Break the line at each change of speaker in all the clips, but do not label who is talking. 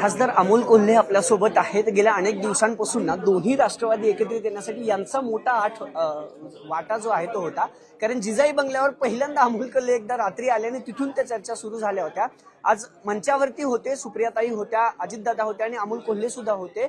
खासदार अमोल कोल्हे आपल्यासोबत आहेत. गेल्या अनेक दिवसांपासून ना दोन्ही राष्ट्रवादी एकत्रित येण्यासाठी यांचा मोठा वाटा जो आहे तो होता. कारण जिजाई बंगल्यावर पहिल्यांदा अमोल कोल्हे एकदा रात्री आल्याने तिथून त्या चर्चा सुरू झाल्या होत्या. आज मंचावरती होते, सुप्रियाताई होत्या, अजितदादा होते आणि अमोल कोल्हे सुद्धा होते.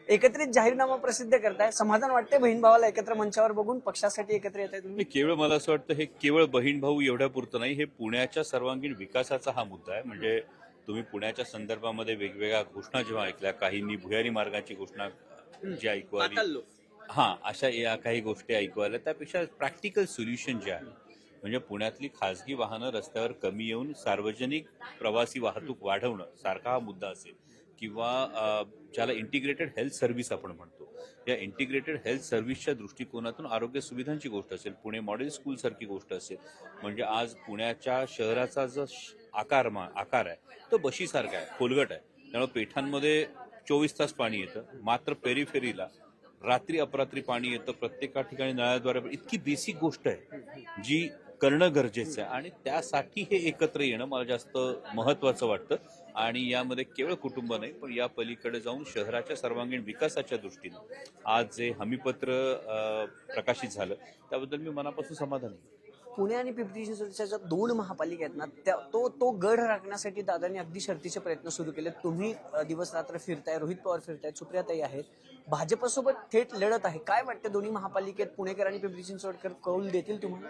एकत्रित जाहीरनामा प्रसिद्ध करताय, समाधान वाटते बहीण भावाला एकत्र मंचावर बघून? पक्षासाठी एकत्र येत आहे तुम्ही?
केवळ मला असं वाटतं हे केवळ बहीण भाऊ एवढ्या पुरतं नाही, हे पुण्याच्या सर्वांगीण विकासाचा हा मुद्दा आहे. म्हणजे तुम्ही पुण्याच्या संदर्भामध्ये वेगवेगळ्या घोषणा जेव्हा ऐकल्या, काहींनी भुयारी मार्गाची घोषणा जी ऐकू आली, अशा या काही गोष्टी ऐकू आल्या, त्यापेक्षा प्रॅक्टिकल सोल्युशन जे आहे म्हणजे पुण्यातली खासगी वाहनं रस्त्यावर कमी येऊन सार्वजनिक प्रवासी वाहतूक वाढवणं सारखा हा मुद्दा असेल, किंवा ज्याला इंटिग्रेटेड हेल्थ सर्व्हिस आपण म्हणतो, या इंटिग्रेटेड हेल्थ सर्व्हिसच्या दृष्टिकोनातून आरोग्य सुविधांची गोष्ट असेल, पुणे मॉडेल स्कूल सारखी गोष्ट असेल. म्हणजे आज पुण्याच्या शहराचा जो आकार आहे तो बशीसारखा आहे, खोलगट आहे. त्यामुळे पेठांमध्ये 24 तास पाणी येतं, मात्र पेरिफेरीला रात्री अपरात्री पाणी येतं. प्रत्येक ठिकाणी नळाद्वारे. इतकी बेसिक गोष्ट आहे जी करणं गरजेचं आहे आणि त्यासाठी हे एकत्र येणं मला जास्त महत्वाचं वाटतं. आणि यामध्ये केवळ कुटुंब नाही, पण या पलीकडे जाऊन शहराच्या सर्वांगीण विकासाच्या दृष्टीनं आज जे हमीपत्र प्रकाशित झालं त्याबद्दल मी मनापासून समाधानी आहे.
पुणे आणि पिंपरी चिंचवडच्या ज्या दोन महापालिका आहेत ना, तो गड राखण्यासाठी दादांनी अगदी शर्तीचे प्रयत्न सुरू केले. तुम्ही दिवस रात्र फिरताय, रोहित पवार फिरतायत, सुप्रियाताई आहेत, भाजपसोबत थेट लढत आहे. काय वाटतं दोन्ही महापालिकेत पुणेकर आणि पिंपरी चिंचवडकर कौल देतील तुम्हाला?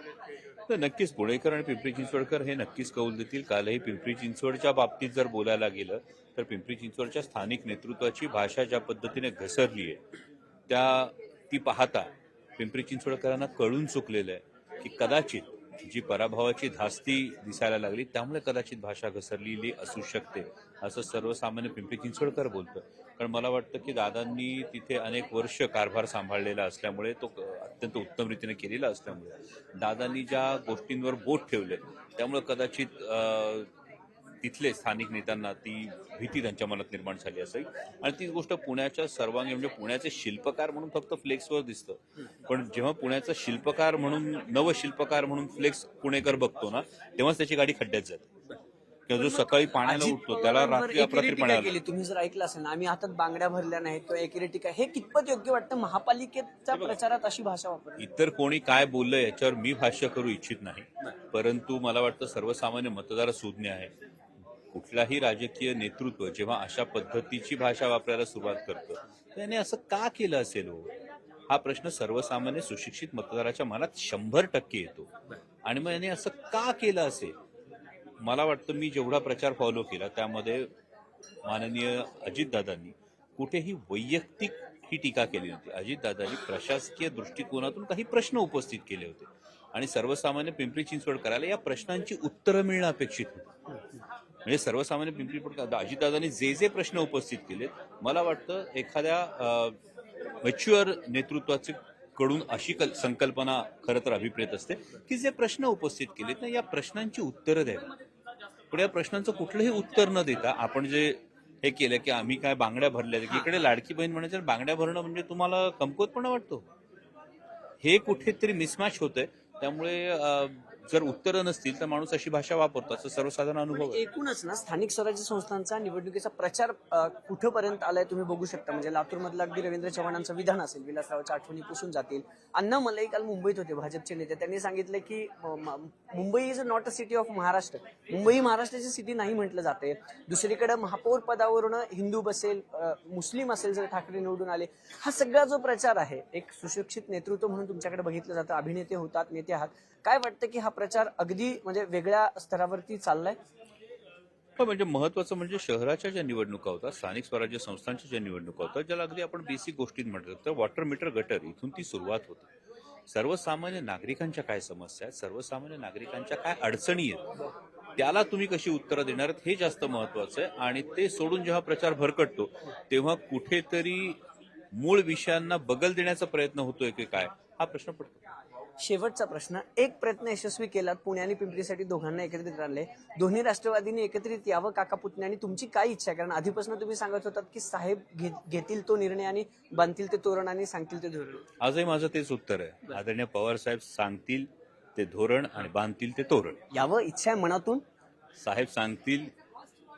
तर नक्कीच पुणेकर आणि पिंपरी चिंचवडकर हे नक्कीच कौल देतील. कालही पिंपरी चिंचवडच्या बाबतीत जर बोलायला गेलं तर पिंपरी चिंचवडच्या स्थानिक नेतृत्वाची भाषा ज्या पद्धतीने घसरली आहे ती पाहता पिंपरी चिंचवडकरांना कळून चुकलेलं आहे की कदाचित जी पराभवाची धास्ती दिसायला लागली त्यामुळे कदाचित भाषा घसरलेली असू शकते, असं सर्वसामान्य पिंपरी चिंचवडकर बोलतं. कारण मला वाटतं की दादांनी तिथे अनेक वर्ष कारभार सांभाळलेला असल्यामुळे, तो अत्यंत उत्तम रीतीने केलेला असल्यामुळे, दादांनी ज्या गोष्टींवर बोट ठेवले त्यामुळे कदाचित तिथले स्थानिक नेत्यांना ती भीती त्यांच्या मनात निर्माण झाली असेल. आणि तीच गोष्ट पुण्याच्या सर्वांगीण, म्हणजे पुण्याचे शिल्पकार म्हणून फक्त फ्लेक्सवर दिसतं, पण जेव्हा पुण्याचा शिल्पकार म्हणून, नवशिल्पकार म्हणून फ्लेक्स पुणेकर बघतो ना, तेव्हाच त्याची गाडी खड्ड्यात जाते. किंवा जो सकाळी पाण्याला उठतो त्याला रात्री अपरात्री पाण्याला
केली. तुम्ही जर ऐकलं असेल ना, आम्ही हातात बांगड्या भरल्या नाहीत तो एकेरी टीका, हे कितपत योग्य वाटतं? महापालिकेच्या प्रचारात अशी भाषा वापरली.
इतर कोणी काय बोललं याच्यावर मी भाष्य करू इच्छित नाही, परंतु मला वाटतं सर्वसामान्य मतदार सुज्ञ आहे. कुठलाही राजकीय नेतृत्व जेव्हा अशा पद्धतीची भाषा वापरायला सुरुवात करतं त्याने असं का केलं असेल हो, हा प्रश्न सर्वसामान्य सुशिक्षित मतदाराच्या मनात 100% येतो. आणि मग याने असं का केलं असेल? मला वाटतं मी जेवढा प्रचार फॉलो केला त्यामध्ये माननीय अजितदादांनी कुठेही वैयक्तिक ही टीका केली नव्हती. अजितदादांनी प्रशासकीय दृष्टिकोनातून काही प्रश्न उपस्थित केले होते आणि सर्वसामान्य पिंपरी चिंचवडकराला या प्रश्नांची उत्तरं मिळणं अपेक्षित होतं. म्हणजे सर्वसामान्य पिंपरी चिंचवड अजितदादांनी जे प्रश्न उपस्थित केलेत, मला वाटतं एखाद्या मॅच्युअर नेतृत्वाचे कडून अशी संकल्पना खरं तर अभिप्रेत असते की जे प्रश्न उपस्थित केलेत ना, या प्रश्नांची उत्तरं द्यावी. पण या प्रश्नांचं कुठलंही उत्तर न देता आपण जे हे केलं की आम्ही काय बांगड्या भरल्या, की इकडे लाडकी बहीण म्हणायचं बांगड्या भरणं म्हणजे तुम्हाला कमकुवतपणा वाटतो, हे कुठेतरी मिसमॅच होतंय. त्यामुळे जर उत्तरं नसतील तर माणूस अशी भाषा वापरतो, असं सर्वसाधारण अनुभव आहे.
एकूणच ना स्थानिक स्वराज्य संस्थांचा निवडणुकीचा प्रचार कुठंपर्यंत आलाय तुम्ही बघू शकता. म्हणजे लातूरमधलं अगदी रवींद्र चव्हाणांचं विधान असेल, विलासरावच्या आठवणी पुसून जातील. अण्णा मलाई काल मुंबईत होते, भाजपचे नेते. त्यांनी सांगितलं की Mumbai is not a city of Maharashtra, Mumbai महाराष्ट्राची सिटी नाही म्हटलं जाते. दुसरीकडे महापौर पदावरून हिंदू बसेल, मुस्लिम असेल जर ठाकरे निवडून आले. हा सगळा जो प्रचार आहे, एक सुशिक्षित नेतृत्व म्हणून तुमच्याकडे बघितलं जातं, अभिनेते होतात, नेते आहात. काय वाटतं की हा प्रचार अगदी म्हणजे वेगळ्या स्तरावरती चाललाय?
म्हणजे महत्वाचं म्हणजे शहराच्या ज्या निवडणुका होतात, स्थानिक स्वराज्य संस्थांच्या ज्या निवडणुका होतात, ज्याला अगदी आपण बेसिक गोष्टीत म्हणतो, तर वॉटर मीटर गटर इथून ती सुरुवात होते. सर्वसामान्य नागरिकांच्या काय समस्या आहेत, सर्वसामान्य नागरिकांच्या काय अडचणी आहेत, त्याला तुम्ही कशी उत्तरं देणार हे जास्त महत्वाचं आहे. आणि ते सोडून जेव्हा प्रचार भरकटतो तेव्हा कुठेतरी मूळ विषयांना बगल देण्याचा प्रयत्न होतोय की काय, हा प्रश्न पडतो.
शेवटचा प्रश्न, एक प्रयत्न यशस्वी केलात, पुणे आणि पिंपरीसाठी दोघांना एकत्रित आणले, दोन्ही राष्ट्रवादींनी एकत्रित यावं काका पुतण्यांनी, तुमची काय इच्छा आहे? कारण आधीपासून तुम्ही सांगत होतात की साहेब घेतील तो निर्णय आणि बांधतील ते तोरण आणि सांगतील ते धोरण.
आजही माझं तेच उत्तर आहे. आदरणीय पवार साहेब सांगतील ते धोरण आणि बांधतील ते तोरण.
यावं इच्छा आहे मनातून.
साहेब सांगतील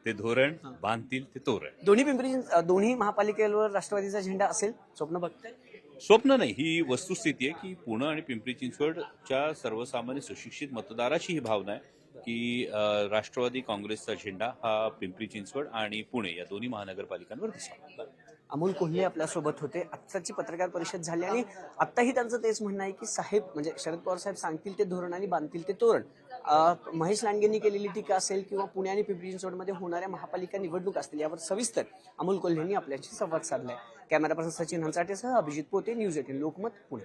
ते धोरण, बांधतील ते तोरण.
दोन्ही महापालिकेवर राष्ट्रवादीचा झेंडा असेल स्वप्न बघताय?
स्वप्न नाही, ही वस्तुस्थिती आहे की पुणे आणि पिंपरी चिंचवडच्या सर्वसामान्य सुशिक्षित मतदाराची ही भावना आहे की राष्ट्रवादी काँग्रेसचा झेंडा हा पिंपरी चिंचवड आणि पुणे या दोन्ही महानगरपालिकांवर दिसावा.
अमोल कोल्हे आपल्यासोबत होते. आत्ताची पत्रकार परिषद झाली आणि आत्ताही त्यांचं तेच म्हणणं आहे की साहेब म्हणजे शरद पवार साहेब सांगतील ते धोरण आणि बांधतील ते तोरण. महेश लांडगेंनी केलेली टीका असेल किंवा पुणे आणि पिंपरी चिंचवडमध्ये होणाऱ्या महापालिका निवडणूक असतील यावर सविस्तर अमोल कोल्हेंनी आपल्याशी संवाद साधलाय. कॅमेरा पर्सन सचिन हंचाटेसह अभिजित पोते, न्यूज 18 लोकमत, पुणे.